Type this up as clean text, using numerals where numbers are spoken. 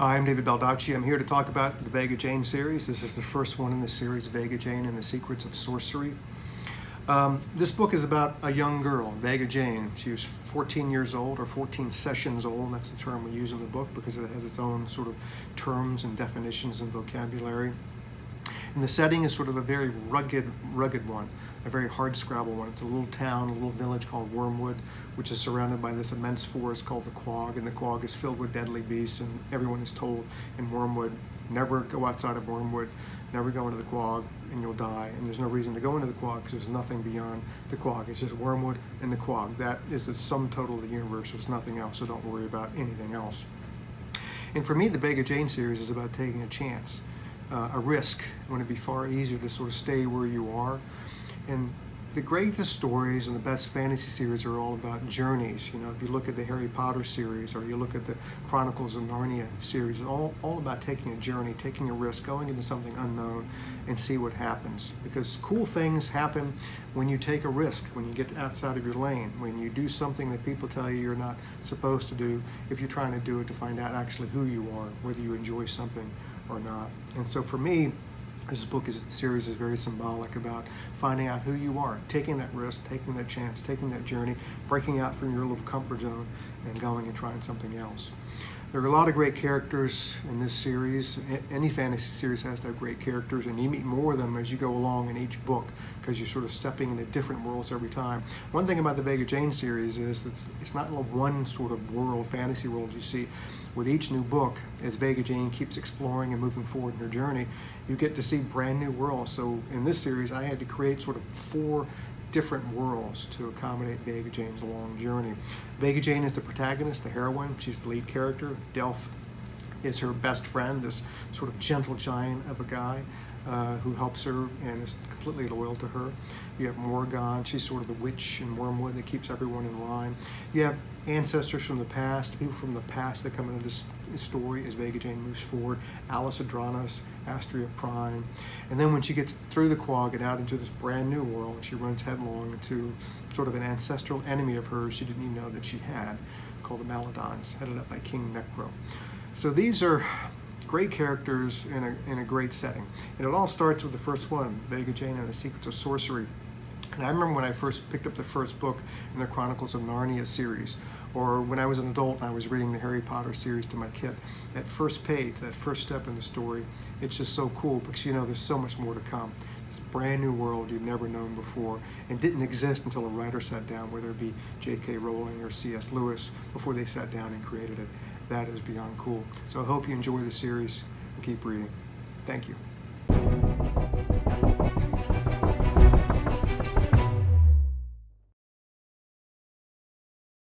I'm David Baldacci. I'm here to talk about the Vega Jane series. This is the first one in the series, Vega Jane and the Secrets of Sorcery. This book is about a young girl, Vega Jane. She was 14 years old, or 14 sessions old. That's the term we use in the book because it has its own sort of terms and definitions and vocabulary. And the setting is sort of a very rugged one, a very hardscrabble one. It's a little town, a little village called Wormwood, which is surrounded by this immense forest called the Quag, and the Quag is filled with deadly beasts, and everyone is told in Wormwood, never go outside of Wormwood, never go into the Quag, and you'll die. And there's no reason to go into the Quag because there's nothing beyond the Quag. It's just Wormwood and the Quag. That is the sum total of the universe. There's nothing else, so don't worry about anything else. And for me, the Vega Jane series is about taking a chance. A risk, when it'd be far easier to sort of stay where you are. And the greatest stories and the best fantasy series are all about journeys. You know, if you look at the Harry Potter series or you look at the Chronicles of Narnia series, it's all about taking a journey, taking a risk, going into something unknown and see what happens. Because cool things happen when you take a risk, when you get outside of your lane, when you do something that people tell you you're not supposed to do, if you're trying to do it to find out actually who you are, whether you enjoy something or not. And so for me, this series is very symbolic about finding out who you are, taking that risk, taking that chance, taking that journey, breaking out from your little comfort zone and going and trying something else. There are a lot of great characters in this series. Any fantasy series has to have great characters, and you meet more of them as you go along in each book because you're sort of stepping into different worlds every time. One thing about the Vega Jane series is that it's not one sort of world, fantasy world you see. With each new book, as Vega Jane keeps exploring and moving forward in her journey, you get to see brand new worlds. So in this series, I had to create sort of 4 different worlds to accommodate Vega Jane's long journey. Vega Jane is the protagonist, the heroine. She's the lead character. Delph is her best friend, this sort of gentle giant of a guy who helps her and is completely loyal to her. You have Morgan, she's sort of the witch in Wormwood that keeps everyone in line. You have ancestors from the past, people from the past that come into this story as Vega Jane moves forward. Alice Adranos, Astria Prime. And then when she gets through the Quag and out into this brand new world, she runs headlong into sort of an ancestral enemy of hers she didn't even know that she had, called the Maladons, headed up by King Necro. So these are great characters in a great setting. And it all starts with the first one, Vega Jane and the Secrets of Sorcery. And I remember when I first picked up the first book in the Chronicles of Narnia series, or when I was an adult and I was reading the Harry Potter series to my kid, that first page, that first step in the story, it's just so cool because you know there's so much more to come. This brand new world you've never known before and didn't exist until a writer sat down, whether it be J.K. Rowling or C.S. Lewis, before they sat down and created it. That is beyond cool. So I hope you enjoy the series and keep reading. Thank you.